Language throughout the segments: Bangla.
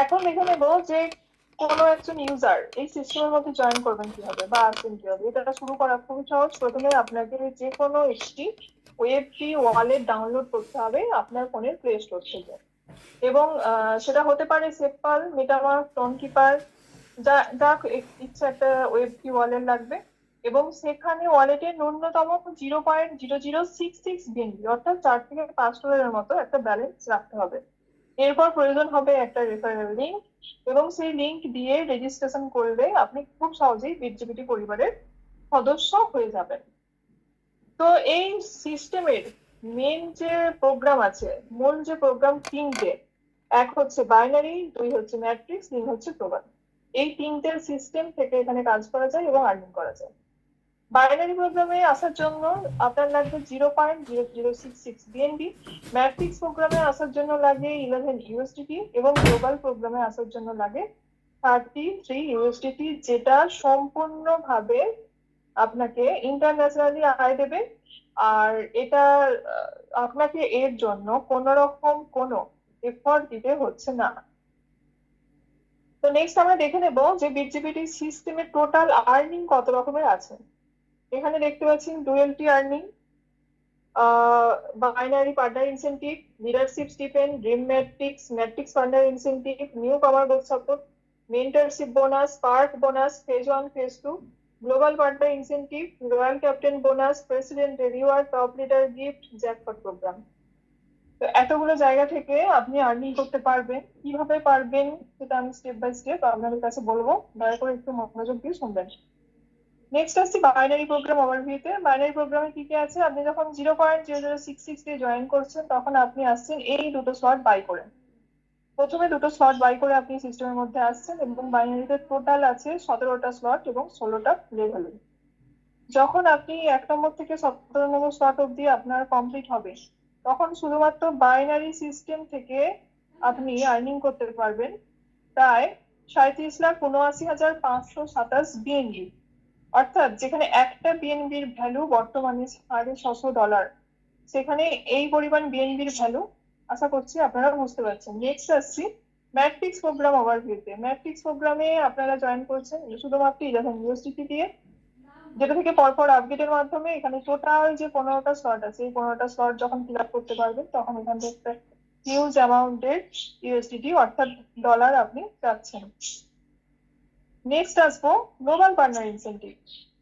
এখন দেখে নেবো যে কোনো একজন ইউজার এই সিস্টেমের মধ্যে জয়েন করবেন কিভাবে বা আসবেন কিভাবে। এটা শুরু করা খুবই সহজ। প্রথমে আপনাকে যে কোনো একটি ওয়েব ফ্রি ওয়ালেট ডাউনলোড করতে হবে আপনার ফোনের প্লে স্টোর থেকে, এবং সেটা হতে পারে সেপপাল, মেটামাস্ক, টোনকিপার, যা যা ইচ্ছা একটা ওয়েব ফ্রি ওয়ালেট লাগবে। এবং সেখানে ওয়ালেটে ন্যূনতম 0.0066 বিএনবি অর্থাৎ $4 থেকে $5 মতো একটা ব্যালেন্স রাখতে হবে। এরপর প্রয়োজন হবে একটা রেফারেল লিংক, এবং সেই লিংক দিয়ে রেজিস্ট্রেশন করলে আপনি খুব সহজেই বিটজিপিটি পরিবারের সদস্য হয়ে যাবেন। তো এই সিস্টেমের মেন যে প্রোগ্রাম আছে, মূল যে প্রোগ্রাম তিনটে, এক হচ্ছে বাইনারি, দুই হচ্ছে ম্যাট্রিক্স, তিন হচ্ছে গ্লোবাল। এই তিনটে সিস্টেম থেকে এখানে কাজ করা যায় এবং আর্নিং করা যায়। বাইনারি প্রোগ্রামে আসার জন্য আপনার লাগবে 0.0066 বিএনবি, ম্যাট্রিক্স প্রোগ্রামে আসার জন্য লাগে 11 ইউএসডিটি, এবং গ্লোবাল প্রোগ্রামে আসার জন্য লাগে 33 ইউএসডিটি, যেটা সম্পূর্ণভাবে আপনাকে ইন্টারন্যাশনালি আয় দেবে। আর এটা আপনাকে এর জন্য কোন রকম কোনো এফর্ট দিতে হচ্ছে না। তো নেক্সট আমরা দেখে নেব যে বিটজিপিটি সিস্টেমের টোটাল আর্নিং কত রকমের আছে। এখানে দেখতে পাচ্ছেন duality earning, binary partner incentive, leadership stipend, dream matrix, matrix partner incentive, newcomer growth support, mentorship bonus, spark bonus, phase 1 phase 2, global partner incentive, royal captain bonus, president reward, top leader gift, jackpot program. তো এতগুলো জায়গা থেকে আপনি আর্নিং করতে পারবেন। কিভাবে পারবেন সেটা আমি স্টেপ বাই স্টেপ আপনাদের কাছে বলবো, দয়া করে একটু মনোযোগ দিয়ে শুনবেন। নেক্সট আসছি বাইনারি প্রোগ্রাম ওভারভিউতে। বাইনারি প্রোগ্রামে কি কি আছে, আপনি যখন 0.0066 দিয়ে জয়েন করছেন তখন আপনি আসছেন এই দুটো স্লট বাই করে। প্রথমে দুটো স্লট বাই করে আপনি সিস্টেমের মধ্যে আসছেন, এবং বাইনারিতে টোটাল আছে 17টা স্লট এবং 16টা লেভেল। যখন আপনি 1 নম্বর থেকে 17 নম্বর স্লট অব্দি আপনার কমপ্লিট হবে, তখন শুধুমাত্র বাইনারি সিস্টেম থেকে আপনি আর্নিং করতে পারবেন প্রায় 37,79,527 বিএনবি। অর্থাৎ যেখানে একটা বিএনবির ভ্যালু বর্তমানে $650, সেখানে এই পরিমাণ বিএনবির ভ্যালু আশা করছি আপনারা বুঝতে পারছেন। নেক্সট আসছি ম্যাট্রিক্স প্রোগ্রাম ওভারভিউতে। ম্যাট্রিক্স প্রোগ্রামে আপনারা জয়েন করছেন শুধুমাত্র 11 ইউএসডিটি দিয়ে, যেটা থেকে পরপর আপডেটের মাধ্যমে এখানে টোটাল যে 15টা স্লট আছে, এই 15টা স্লট যখন ফিল আপ করতে পারবেন তখন এখান থেকে হিউজ অ্যামাউন্টের ইউএসডিটি অর্থাৎ ডলার আপনি পাচ্ছেন। নেক্সট আসবো global partner incentive.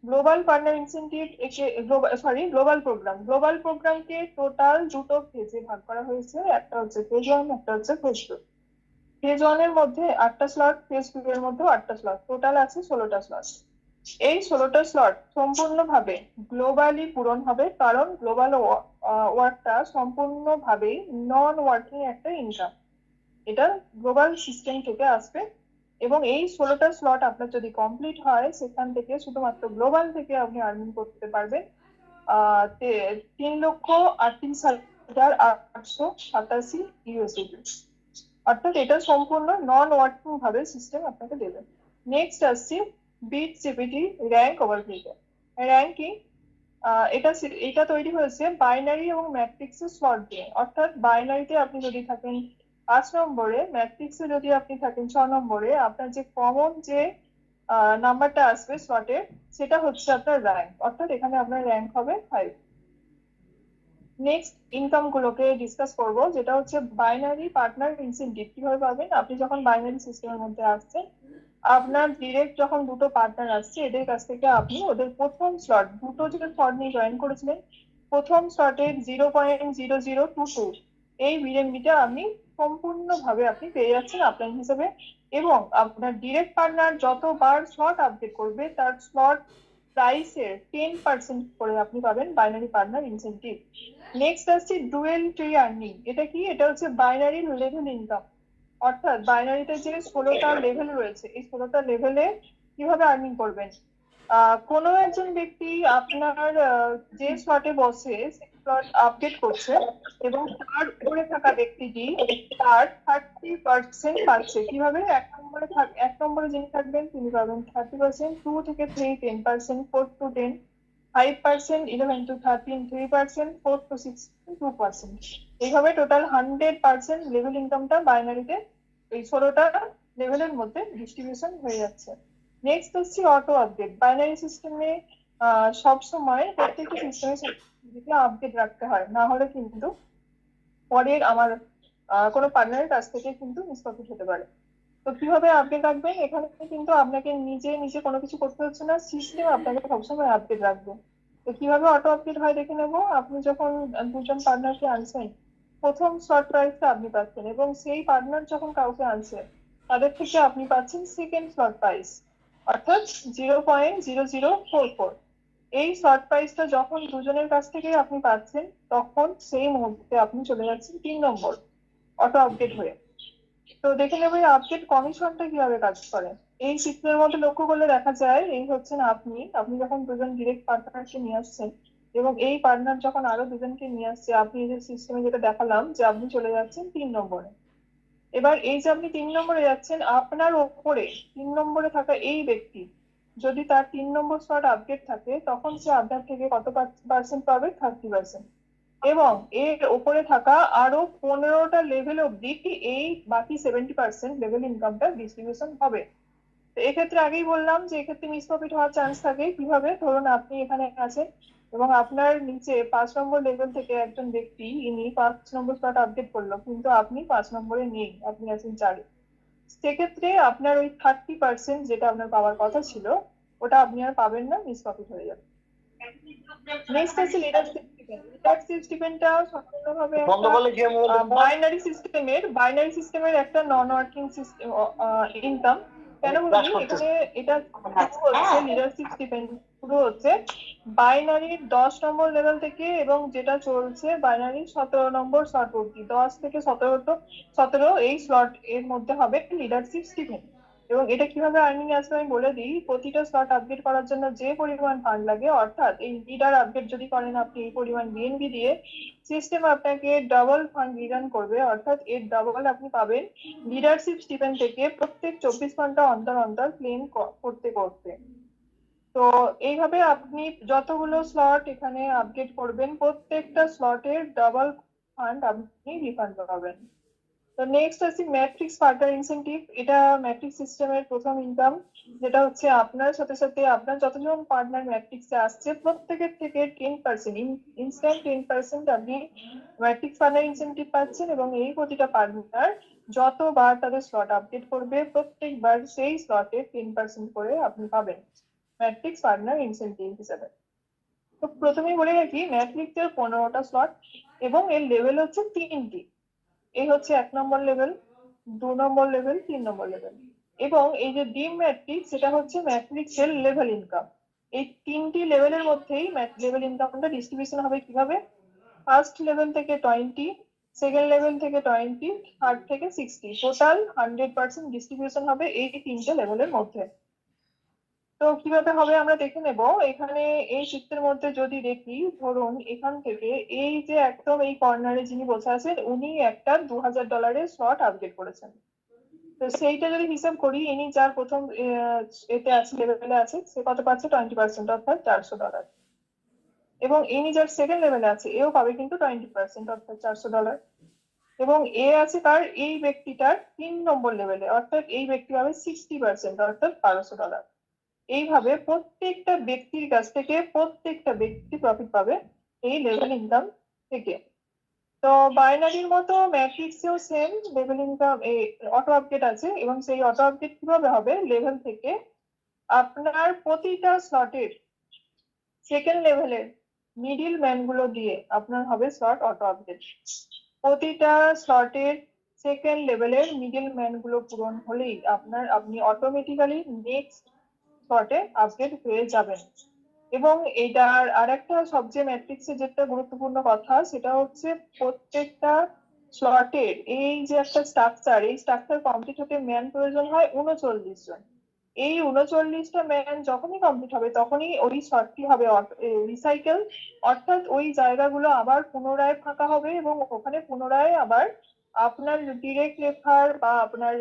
Global partner incentive global program. Global প্রোগ্রামকে টোটাল দুটো ফেজে ভাগ করা হয়েছে, একটা হচ্ছে ফেজ 1, একটা হচ্ছে ফেজ 2। ফেজ 1 এর মধ্যে 8টা স্লট, ফেজ 2 এর মধ্যে 8টা স্লট, টোটাল আছে 16টা স্লট। এই 16টা স্লট সম্পূর্ণভাবে গ্লোবালি পূরণ হবে, কারণ গ্লোবাল ওয়ার্কটা সম্পূর্ণভাবেই নন ওয়ার্কিং একটা ইনকাম, এটা গ্লোবাল সিস্টেম থেকে আসবে। এবং এই 16টা স্লট আপনার যদি কমপ্লিট হয়, সেখান থেকে শুধুমাত্র গ্লোবাল থেকে আপনি আর্নিং করতে পারবেন 3,38,887 অর্থাৎ এটা সম্পূর্ণ নন ওয়ার্কিং ভাবে সিস্টেম আপনাকে দেবে। নেক্সট আসছি bit GPT rank overview. Ranking এটা এটা তৈরি হয়েছে বাইনারি এবং ম্যাট্রিক্সের স্লট দিয়ে। অর্থাৎ বাইনারিতে আপনি যদি থাকেন 5 নম্বরে, ম্যাট্রিক্সে যদি আপনি থাকেন 6 নম্বরে, আপনার যে কমন যে নাম্বারটা আসবে স্লটে, সেটা হচ্ছে আপনার র্যাঙ্ক, অর্থাৎ এখানে আপনার র্যাঙ্ক হবে 5। নেক্সট ইনকাম গুলোকে ডিসকাস করব, যেটা হচ্ছে বাইনারি পার্টনার ইনসেন্টিভ। কিভাবে পাবেন, আপনি যখন বাইনারি সিস্টেমের মধ্যে আসছেন, আপনার ডিরেক্ট যখন দুটো পার্টনার আসছে, এদের কাছ থেকে আপনি ওদের প্রথম স্লট, দুটো যে স্লট নিয়ে জয়েন করেছিলেন, প্রথম স্লটে 0.0022 এই বিএনবিটা আপনি সম্পূর্ণভাবে আপনি পেয়ে যাচ্ছেন আপলাইন হিসেবে। এবং আপনার ডিরেক্ট পার্টনার যতবার স্লট আপডেট করবে, তার স্লট প্রাইসের 10% করে আপনি পাবেন বাইনারি পার্টনার ইনসেন্টিভ। নেক্সট আসছে ডুয়েল ট্রি আর্নিং। এটা কি, এটা হচ্ছে বাইনারি লেভেল ইনকাম। অর্থাৎ বাইনারিতে যে 16টা লেভেল রয়েছে, এই 16টা লেভেলে কিভাবে আর্নিং করবেন। কোনো একজন ব্যক্তি আপনার যে স্লটে বসে সেই স্লট আপডেট করছে, এবং তার উপরে থাকা ব্যক্তিটি তার 30% পাচ্ছে। কিভাবে, 1 নম্বরে যিনি থাকবেন তিনি পাবেন 30%, 2 থেকে 3 10%, 4 to 10 5%, 11 to 13 3%, 4 to 6 2%। এইভাবে টোটাল 100% লেভেল ইনকামটা বাইনারিতে এই 16টা লেভেলের মধ্যে ডিস্ট্রিবিউশন হয়ে যাচ্ছে। নেক্সট হচ্ছে অটো আপডেট। বাইনারি সিস্টেমে সবসময় প্রত্যেকটা সিস্টেমে আপডেট রাখতে হয়, না হলে কিন্তু পরের আমার কোনো পার্টনারের কাছ থেকে কিন্তু মিসপ্রফিট হতে পারে। তো কিভাবে আপডেট রাখবেন, এখানে কিন্তু আপনাকে নিজে নিজে কোনো কিছু করতে হচ্ছে না, সিস্টেম আপনাকে সবসময় আপডেট রাখবে। তো কিভাবে অটো আপডেট হয় দেখে নেবো। আপনি যখন দুজন পার্টনারকে আনছেন, প্রথম স্লট প্রাইসটা আপনি পাচ্ছেন, এবং সেই পার্টনার যখন কাউকে আনছে তাদের থেকে আপনি পাচ্ছেন সেকেন্ড স্লট প্রাইস, অর্থাৎ 0.0044। এই স্লট প্রাইসটা যখন দুজনের কাছ থেকে আপনি পাচ্ছেন, তখন সেই মুহূর্তে আপনি চলে যাচ্ছেন 3 নম্বর অটো আপডেট হয়ে। তো দেখে নেবো এই আপডেট কমিশনটা কিভাবে কাজ করে। এই চিত্রের মধ্যে লক্ষ্য করলে দেখা যায়, এই হচ্ছেন আপনি আপনি যখন দুজন ডিরেক্ট পার্টনারকে নিয়ে আসছেন, এবং এই পার্টনার যখন আরো দুজনকে নিয়ে আসছে, আপনি যে সিস্টেমে যেটা দেখালাম যে আপনি চলে যাচ্ছেন 3 নম্বরে। এবার এই যে আপনি 3 নম্বরে যাচ্ছেন, আপনার ওপরে 3 নম্বরে থাকা এই ব্যক্তি যদি তার 3 নম্বর স্লট আপডেট থাকে, তখন সে আপনার থেকে কত পার্সেন্ট পাবে? 30%। এবং এর ওপরে থাকা আরো 15টা লেভেল অব্দি এই বাকি 70% লেভেল ইনকামটা ডিস্ট্রিবিউশন হবে। তো এক্ষেত্রে আগেই বললাম যে এক্ষেত্রে মিসপ্রফিট হওয়ার চান্স থাকে। কিভাবে? ধরুন আপনি এখানে আছেন এবং আপনার নিচে 5 নম্বর লেভেল থেকে একজন ব্যক্তি, ইনি 5 নম্বর স্লট আপডেট করলো, কিন্তু আপনি 5 নম্বরে নেই, আপনি আছেন 4-এ। সেক্ষেত্রে আপনার ওই 30% যেটা আপনার পাওয়ার কথা ছিল, ওটা আপনি আর পাবেন না, মিসপ্রফিট হয়ে যাবে। নেক্সট আছে লিডারশিপ স্টিপেন্ড। লিডারশিপ স্টিপেন্ডটা সম্পূর্ণভাবে বন্ধ একটা করলে কি হবে বলতো? বাইনারি সিস্টেমের একটা নন ওয়ার্কিং সিস্টেম ইনকাম। কেন ক্লাস বলি, করতেছি। এখানে এটা শুরু হচ্ছে লিডারশিপ স্টিপেন্ড শুরু হচ্ছে বাইনারির 10 নম্বর লেভেল থেকে, এবং যেটা চলছে বাইনারির 17 নম্বর স্লট অব্দি। 10 থেকে 17 এই স্লট এর মধ্যে হবে লিডারশিপ স্টিপেন্ড। এবং এটা কিভাবে আর্নিং আসবে আমি বলে দিই। প্রতিটা স্লট আপডেট করার জন্য যে পরিমাণ ফান্ড লাগে, অর্থাৎ এই লিডার আপডেট যদি করেন আপনি এই পরিমাণ বিএনবি দিয়ে, সিস্টেম আপনাকে ডাবল ফান্ড রিটার্ন করবে, অর্থাৎ এর ডাবল আপনি পাবেন লিডারশিপ স্টিপেন্ড থেকে প্রত্যেক 24 ঘন্টা অন্তর অন্তর ক্লেম করতে করতে। তো এইভাবে আপনি যতগুলো স্লট এখানে আপডেট করবেন, প্রত্যেকটা স্লটের ডাবল ফান্ড আপনি রিফান্ড পাবেন। তো নেক্সট আছে ম্যাট্রিক্স পার্টনার ইনসেনটিভ। এটা ম্যাট্রিক্স সিস্টেমের প্রথম ইনকাম, যেটা হচ্ছে আপনার সাথে সাথে আপনার যতজন পার্টনার ম্যাট্রিক্সে আসছে প্রত্যেকের থেকে 10%, ইনস্ট্যান্ট 10% আপনি ম্যাট্রিক্স পার্টনার ইনসেনটিভ পাচ্ছেন। এবং এই প্রতিটা পার্টনার যতবার তাদের স্লট আপডেট করবে, প্রত্যেকবার সেই স্লটে 10% করে আপনি পাবেন ম্যাট্রিক্স পার্টনার ইনসেনটিভ হিসেবে। তো প্রথমেই বলে রাখি, ম্যাট্রিক্সের 15টা স্লট এবং এর লেভেল হচ্ছে 3টি। এই হচ্ছে 1 নম্বর লেভেল, 2 নম্বর লেভেল, 3 নম্বর লেভেল। এবং এই যে ডিম ম্যাট্রিক্স, সেটা হচ্ছে ম্যাট্রিক্স এর লেভেল ইনকাম। এই 3টি লেভেলের মধ্যেই লেভেল ইনকামটা ডিস্ট্রিবিউশন হবে কিভাবে। ফার্স্ট লেভেল থেকে 20, সেকেন্ড লেভেল থেকে 20, থার্ড থেকে 60, টোটাল 100% ডিস্ট্রিবিউশন হবে এই 3টে লেভেলের মধ্যে। তো কিভাবে হবে আমরা দেখে নেব। এখানে এই চিত্রের মধ্যে যদি দেখি, ধরুন এখান থেকে এই যে একদম এই কর্নারে যিনি বসে আছেন, উনি একটা $2000 স্লট আপডেট করেছেন। তো সেইটা যদি হিসাব করি, ইনি যার প্রথম এতে আছে, লেভেলে আছে, সে কত পাচ্ছে? 20%, অর্থাৎ $400। এবং ইনি যার সেকেন্ড লেভেলে আছে, এও পাবে কিন্তু 20%, অর্থাৎ $400। এবং এ আছে তার, এই ব্যক্তিটার 3 নম্বর লেভেলে, অর্থাৎ এই ব্যক্তি পাবে 60%, অর্থাৎ $1200। এইভাবে প্রত্যেকটা ব্যক্তির কাছ থেকে প্রত্যেকটা ব্যক্তি প্রফিট পাবে এই লেভেল ইনকাম থেকে। তো বাইনারির মতো ম্যাট্রিক্সেও same level income auto update আছে, এবং সেই অটো আপডেট কিভাবে হবে, লেভেল থেকে আপনার প্রতিটা স্লটের সেকেন্ড লেভেলের মিডিল ম্যান গুলো দিয়ে আপনার হবে স্লট অটো আপডেট। প্রতিটা স্লটের সেকেন্ড লেভেলের মিডিল ম্যান গুলো পূরণ হলেই আপনি অটোমেটিক্যালি নেক্সট স্লটে আপডেট হয়ে যাবেন। এবং এটার আরেকটা সবচেয়ে ম্যাট্রিক্সের যেটা গুরুত্বপূর্ণ কথা, সেটা হচ্ছে প্রত্যেকটা স্লটের এই যে একটা স্ট্রাকচার, এই স্ট্রাকচার কমপ্লিট হতে ম্যান প্রয়োজন হয় 39 জন। এই 39টা ম্যান যখনই কমপ্লিট হবে, তখনই ওই স্লটটি হবে রিসাইকেল, অর্থাৎ ওই জায়গাগুলো আবার পুনরায় ফাঁকা হবে, এবং ওখানে পুনরায় আবার আপনার ডিরেক্ট রেফার বা আপনার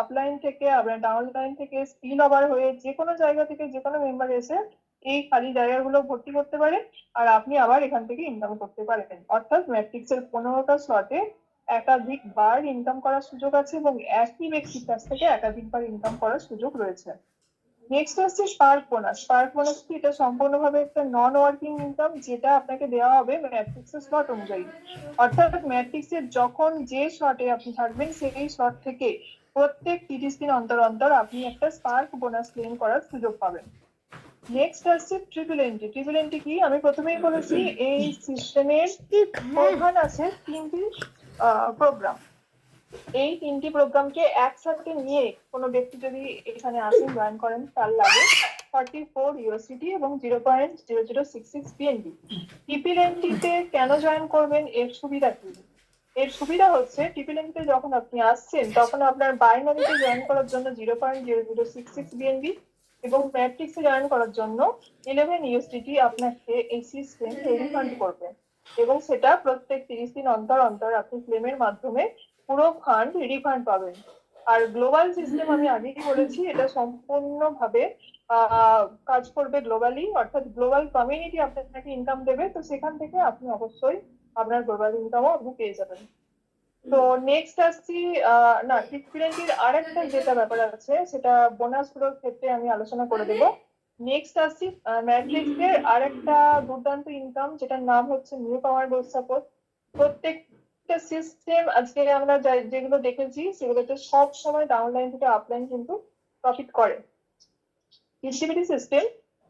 আপলাইন থেকে, আপনার ডাউন লাইন থেকে স্পিল ওভার হয়ে যে কোনো জায়গা থেকে যে কোনো মেম্বার এসে এই খালি জায়গাগুলো ভর্তি করতে পারে, আর আপনি আবার এখান থেকে ইনকাম করতে পারেন। অর্থাৎ ম্যাট্রিক্সের 15টা স্লটে একাধিকবার ইনকাম করার সুযোগ আছে এবং একই ব্যক্তির কাছ থেকে একাধিকবার ইনকাম করার সুযোগ রয়েছে। নেক্সট হচ্ছে স্পার্ক বোনাস। স্পার্ক বোনাস কি? এটা সম্পূর্ণভাবে একটা নন ওয়ার্কিং ইনকাম, যেটা আপনাকে দেওয়া হবে ম্যাট্রিক্সের স্লট অনুযায়ী। অর্থাৎ ম্যাট্রিক্সের যখন যে স্লটে আপনি থাকবেন সেই স্লট থেকে প্রত্যেক 30 দিন অন্তর অন্তর আপনি একটা স্পার্ক বোনাস ক্লেম করার সুযোগ পাবেন। নেক্সট আসছে ট্রিপল এন্ট্রি। ট্রিপল এন্ট্রি কি? আমি প্রথমেই বলেছি এই সিস্টেমের প্রধান আছে 3টি প্রোগ্রাম। এই 3টি প্রোগ্রামকে একসাথে নিয়ে কোনো ব্যক্তি যদি এখানে আসেন, জয়েন করেন, তার লাগে 44 USDT এবং 0.0066 BNB। ট্রিপল এন্ট্রিতে কেন জয়েন করবেন? এর সুবিধা কি? এর সুবিধা হচ্ছে ট্রিপল এন্ট্রিতে যখন আপনি আসছেন তখন আপনার বাইনারিতে জয়েন করার জন্য 0.0066 BNB এবং ম্যাট্রিক্সে জয়েন করার জন্য 11 USDT আপনাকে এই সিস্টেম রিফান্ড করবে এবং সেটা প্রত্যেক 30 দিন অন্তর অন্তর আপনি ক্লেমের মাধ্যমে পুরো ফান্ড রিফান্ড পাবেন। আর গ্লোবাল সিস্টেম আমি আগেই বলেছি, এটা সম্পূর্ণভাবে কাজ করবে গ্লোবালি, অর্থাৎ গ্লোবাল কমিউনিটি আপনাকে ইনকাম দেবে, তো সেখান থেকে আপনি অবশ্যই আপনার গ্লোবাল ইনকামও আপনি পেয়ে যাবেন। তো নেক্সট আসছি না, ট্রিপল আর একটা যেটা ব্যাপার আছে সেটা বোনাস গুলোর ক্ষেত্রে আমি আলোচনা করে দেবো। নেক্সট আসছি ম্যাট্রিক্স এর আর একটা দুর্দান্ত ইনকাম, যেটার নাম হচ্ছে নিউ পাওয়ার গোল সাপোর্ট। প্রত্যেকটা সিস্টেম আজকে আমরা যেগুলো দেখেছি সেগুলোতে সব সময় ডাউনলাইন থেকে আপলাইন কিন্তু প্রফিট করে। ডিস্ট্রিবিউটিভ সিস্টেম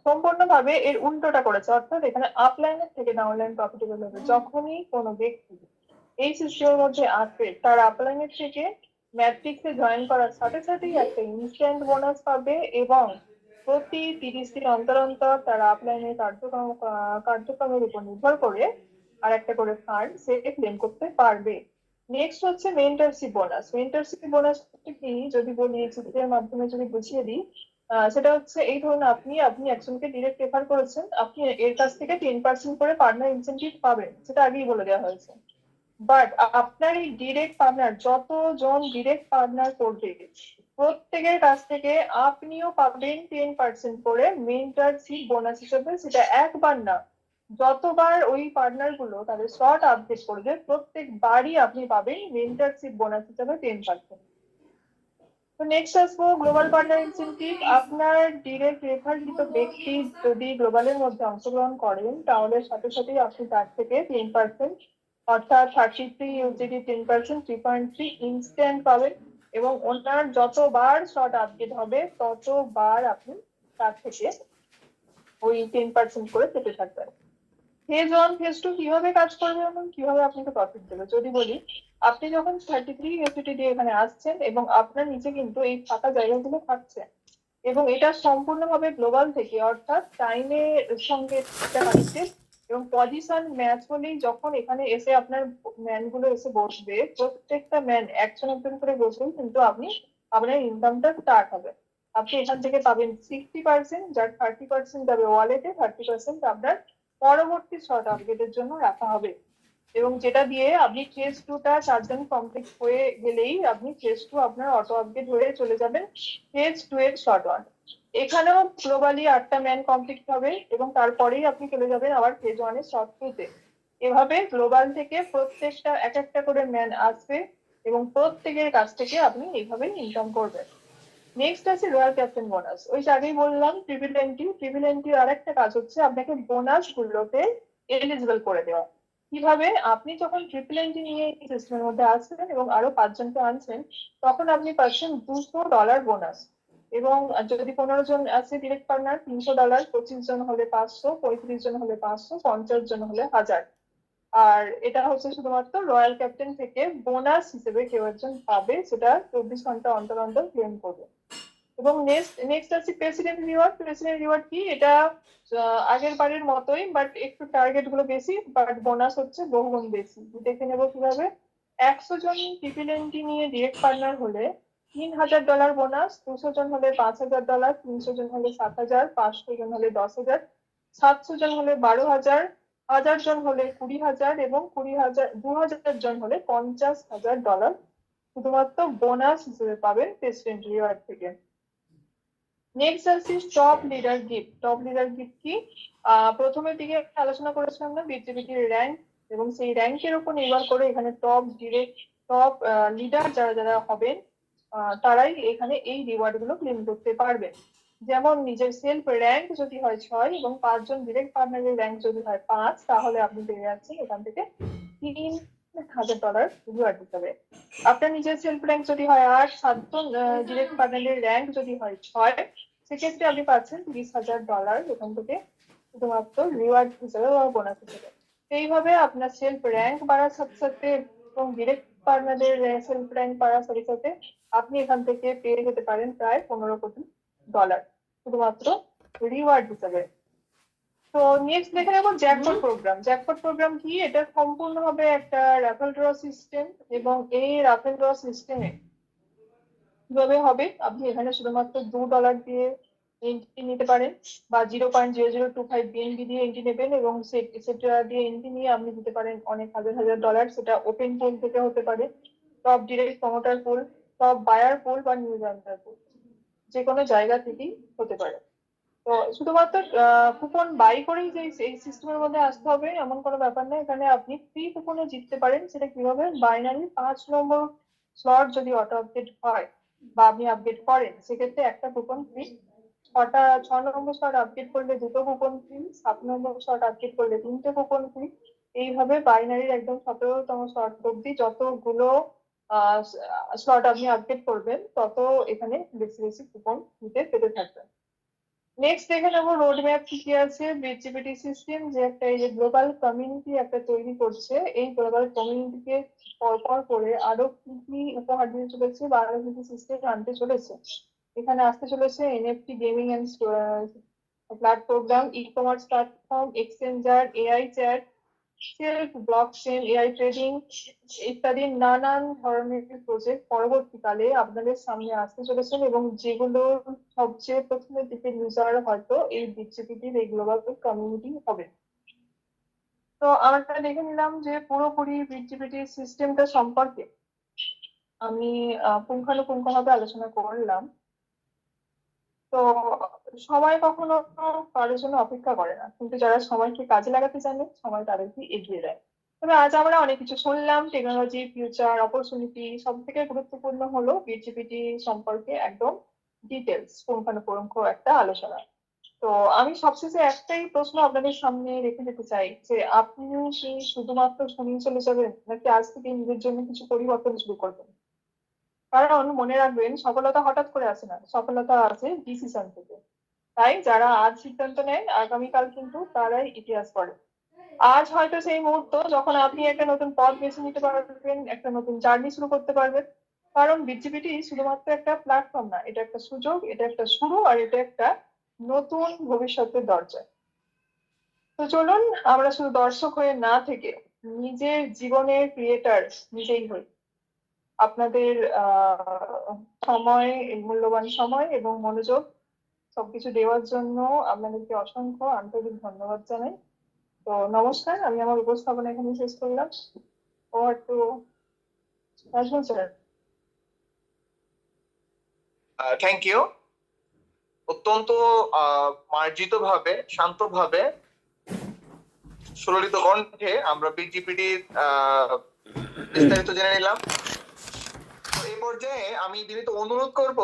সম্পূর্ণভাবে এর উল্টোটা করেছে, অর্থাৎ এখানে আপলাইনের থেকে ডাউনলাইন প্রফিটেবল হবে। যখনই কোনো ব্যক্তি এই সিস্টেমের মধ্যে আসবে তার আপলাইনের থেকে ম্যাট্রিক্সে জয়েন করার সাথে সাথেই একটা ইনস্ট্যান্ট বোনাস পাবে এবং প্রতি 30 দিন অন্তর অন্তর তার আপলাইনের কার্যক্রমের উপর নির্ভর করে আর একটা করে ফান্ড সে ক্লেম করতে পারবে। নেক্সট হচ্ছে মেন্টরশিপ বোনাস। মেন্টরশিপ বোনাস কি যদি বলি, চিত্রের মাধ্যমে যদি বুঝিয়ে দিই, সেটা হচ্ছে এই ধরুন আপনি একজনকে ডিরেক্ট রেফার করেছেন, আপনি এর কাছ থেকে 10% করে পার্টনার ইনসেনটিভ পাবেন, সেটা আগেই বলে দেওয়া হয়েছে। বাট আপনার এই ডিরেক্ট পার্টনার, যতজন ডিরেক্ট পার্টনার করবে প্রত্যেকের কাছ থেকে আপনিও পাবেন 10% করে মেন্টরশিপ বোনাস হিসেবে। সেটা একবার না, যতবার ওই পার্টনার গুলো তাদের স্লট আপডেট করবে প্রত্যেকবারই আপনি পাবেন মেন্টরশিপ বোনাস হিসেবে 10%। তো নেক্সট আসবো গ্লোবাল পার্টনার ইনসেনটিভ। আপনার ডিরেক্ট রেফারকৃত ব্যক্তি যদি গ্লোবালের মধ্যে অংশগ্রহণ করেন তাহলে সাথে সাথেই আপনি তার থেকে 10%, অর্থাৎ 33 USDT 10%, 3.3 ইনস্ট্যান্ট পাবেন এবং ওনার যতবার শর্ট আপডেট হবে ততবার আপনি তার থেকে ওই 10% করে পেতে থাকবেন। ফেজ 1 ফেজ 2 কিভাবে কাজ করবে এবং কিভাবে আপনাকে প্রফিট দেবে যদি বলি, আপনি যখন 33 USDT দিয়ে এখানে আসছেন এবং আপনার নিচে কিন্তু এই ফাঁকা জায়গাগুলো থাকছে এবং এটা সম্পূর্ণভাবে গ্লোবাল থেকে, অর্থাৎ টাইমের সঙ্গে কানেক্টেড এবং পজিশন ম্যাচ হলেই যখন এখানে এসে আপনার ম্যান গুলো এসে বসবে, প্রত্যেকটা ম্যান একজন একজন করে বসবেন কিন্তু আপনার ইনকামটা স্টার্ট হবে। আপনি এখান থেকে পাবেন 60%, যার 30% যাবে ওয়ালেটে, 30% আপনার পরবর্তী শর্ট আপডেটের জন্য রাখা হবে এবং যেটা দিয়ে আপনি ফেজ 2টা 4 জন কমপ্লিট হয়ে গেলেই আপনি ফেজ 2 আপনার অটো আপডেট হয়ে চলে যাবেন ফেজ 2 এর শর্ট 1। এখানেও গ্লোবালি 8টা ম্যান কমপ্লিট হবে এবং তারপরেই আপনি চলে যাবেন আবার ফেজ 1 এর শর্ট 2 তে। এভাবে গ্লোবাল থেকে প্রত্যেকটা এক একটা করে ম্যান আসবে এবং প্রত্যেকের কাছ থেকে আপনি এইভাবে ইনকাম করবেন। নেক্সট আছে রয়্যাল ক্যাপ্টেন বোনাস। ওই যে আগেই বললাম ট্রিপল এন্ট্রির আরেকটা কাজ হচ্ছে আপনাকে বোনাস গুলোতে এলিজিবল করে দেওয়া। কিভাবে? আপনি যখন ট্রিপল এন্ট্রি নিয়ে এই সিস্টেমের মধ্যে আসবেন এবং আরো 5 জনকে আনছেন তখন আপনি পাচ্ছেন $200 বোনাস এবং যদি 15 জন আছে ডিরেক্ট পার্টনার $300, 25 জন হলে 500, 35 জন হলে 500, 50 জন হলে 1000। আর এটা হচ্ছে শুধুমাত্র রয়্যাল ক্যাপ্টেন থেকে বোনাস হিসেবে কেউ একজন পাবে, সেটা 24 ঘন্টা অন্তর অন্তর ক্লেম করবে। এবং নেক্সট আছে প্রেসিডেন্ট রিওয়ার্ড। প্রেসিডেন্ট রিওয়ার্ড কি? এটা আগের বারের মতোই, বাট একটু টার্গেট গুলো বেশি, বাট বোনাস হচ্ছে বহুগুণ বেশি। দেখে নেবো কিভাবে। 100 জন ট্রিপল এন্ট্রি নিয়ে ডিরেক্ট পার্টনার হলে $3000 বোনাস, 200 জন হলে $5000, 300 জন হলে 7000, 500 জন হলে 10,000, 700 জন হলে 12,000, 1000 জন হলে 20,000 এবং 2000 জন হলে $50,000 শুধুমাত্র বোনাস হিসেবে পাবেন প্রেসিডেন্ট রিওয়ার্ড থেকে। নেক্সট আসছি top leader gift. Top leader gift কি? প্রথমের দিকে আলোচনা করেছিলাম না বিজিবিটির র্যাঙ্ক এবং সেই র্যাঙ্কের উপর নির্ভর করে এখানে টপ ডিরেক্ট টপ লিডার যারা যারা হবেন তারাই এখানে এই রিওয়ার্ড গুলো ক্লেম করতে পারবে। যেমন নিজের সেলফ র্যাঙ্ক যদি হয় 6 এবং 5 জন ডিরেক্ট পার্টনারের র্যাঙ্ক যদি হয় 5, তাহলে আপনি পেয়ে যাচ্ছেন এখান থেকে $3,000 রিওয়ার্ড হিসাবে। আপনার নিজের সেলফ র্যাঙ্ক যদি হয় 8, 7 জন ডিরেক্ট পার্টনারের র্যাঙ্ক যদি হয় 6, সেক্ষেত্রে আপনি পাচ্ছেন $30,000 এখান থেকে শুধুমাত্র রিওয়ার্ড হিসেবে বা বোনাস হিসেবে। এইভাবে আপনার সেলফ র্যাঙ্ক বাড়ার সাথে সাথে এবং ডিরেক্ট পার্টনারদের সেলফ র্যাঙ্ক বাড়ার সাথে সাথে আপনি এখান থেকে পেয়ে যেতে পারেন প্রায় $15 কোটি শুধুমাত্র রিওয়ার্ড হিসেবে। তো নেক্সট দেখে নেবো জ্যাকপট প্রোগ্রাম। জ্যাকপট প্রোগ্রাম কি? এটা সম্পূর্ণভাবে একটা রাফেল ড্র সিস্টেম এবং এই রাফেল ড্র সিস্টেমে কিভাবে হবে, আপনি এখানে শুধুমাত্র $2 দিয়ে এন্ট্রি নিতে পারেন বা 0.0025 বিএনবি দিয়ে এন্ট্রি নেবেন এবং সেটা দিয়ে এন্ট্রি নিয়ে আপনি দিতে পারেন অনেক হাজার হাজার ডলার। সেটা ওপেন পুল থেকে হতে পারে, টপ ডিরেক্ট প্রমোটার পুল, টপ বায়ার পুল বা নিউ জয়েন্টার পুল, যে কোনো জায়গা থেকেই হতে পারে। তো শুধুমাত্র কুপন বাই করেই যে এই সিস্টেমের মধ্যে আসতে হবে এমন কোনো ব্যাপার নেই। এখানে আপনি ফ্রি কুপনে জিততে পারেন। সেটা কিভাবে? বাইনারি 5 নম্বর স্লট যদি অটো আপডেট হয় বা আপনি আপডেট করেন, সেক্ষেত্রে একটা কুপন ফ্রি। 6 নম্বর স্লট আপডেট করলে 2টো কুপন ফ্রি, 7 নম্বর স্লট আপডেট করলে 3টে কুপন ফ্রি। এইভাবে বাইনারির একদম 17তম স্লট অব্দি যতগুলো স্লট আপনি আপডেট করবেন, তত এখানে বেশি বেশি কুপন নিতে পেতে থাকবেন। নেক্সট দেখে নেবো রোড ম্যাপ কি কি আছে। বিজিপিটি সিস্টেম যে একটা এই যে গ্লোবাল কমিউনিটি একটা তৈরি করছে, এই গ্লোবাল কমিউনিটিকে পরপর করে আরো কি কি উপহার দিয়ে চলেছে বা আরো কি কি সিস্টেম আনতে চলেছে। এখানে আসতে চলেছে NFT gaming and platform, e commerce platform, exchanger, AI chat, self blockchain, AI trading ইত্যাদি নানান ধরনের প্রজেক্ট পরবর্তীকালে আপনাদের সামনে আসতে চলেছেন এবং যেগুলোর সবচেয়ে প্রথমের দিকে ইউজার হয়তো এই বিজিপিটির এই গ্লোবাল কমিউনিটি হবে। তো আমরা দেখে নিলাম যে পুরোপুরি বিজিপিটি সিস্টেমটা সম্পর্কে আমি পুঙ্খানুপুঙ্খভাবে আলোচনা করলাম। তো সময় কখনো কারোর জন্য অপেক্ষা করে না, কিন্তু যারা সময়কে কাজে লাগাতে জানে সময় তাদেরকে এগিয়ে দেয়। তবে আজ আমরা অনেক কিছু শুনলাম, টেকনোলজি, ফিউচার, অপরচুনিটি। সব থেকে গুরুত্বপূর্ণ হলো বিজিপিটি সম্পর্কে একদম ডিটেলস পুঙ্খানুপুঙ্খ একটা আলোচনা। তো আমি সবশেষে একটাই প্রশ্ন আপনাদের সামনে রেখে যেতে চাই যে আপনি কি শুধুমাত্র শুনিয়ে চলে যাবেন, নাকি আজ থেকে নিজের জন্য কিছু পরিবর্তন শুরু করবেন? কারণ মনে রাখবেন, সফলতা হঠাৎ করে আসে না, সফলতা আসে ডিসিশন থেকে। তাই যারা আজ সিদ্ধান্ত নেয়, আগামীকাল কিন্তু তারাই ইতিহাস পড়ে। আজ হয়তো সেই মুহূর্ত যখন আপনি একটা নতুন পথ বেছে নিতে পারবেন, একটা নতুন জার্নি শুরু করতে পারবেন। কারণ বিজিবিটি শুধুমাত্র একটা প্ল্যাটফর্ম না, এটা একটা সুযোগ, এটা একটা শুরু, আর এটা একটা নতুন ভবিষ্যতের দরজা। তো চলুন আমরা শুধু দর্শক হয়ে না থেকে নিজের জীবনের ক্রিয়েটার নিজেই হই। আপনাদের সময়, মূল্যবান সময় এবং মনোযোগ সবকিছু দেওয়ার জন্য আপনাদেরকে অসংখ্য আন্তরিক ধন্যবাদ জানাই। তো নমস্কার, আমি আমার উপস্থাপনা এখানে শেষ করলাম। Over to Nazmul sir. Thank you. অত্যন্ত মার্জিত ভাবে, শান্ত ভাবে, সুললিত কণ্ঠে আমরা বিজিপিটির বিস্তারিত জেনে নিলাম। এই পর্যায়ে আমি বিনীত অনুরোধ করব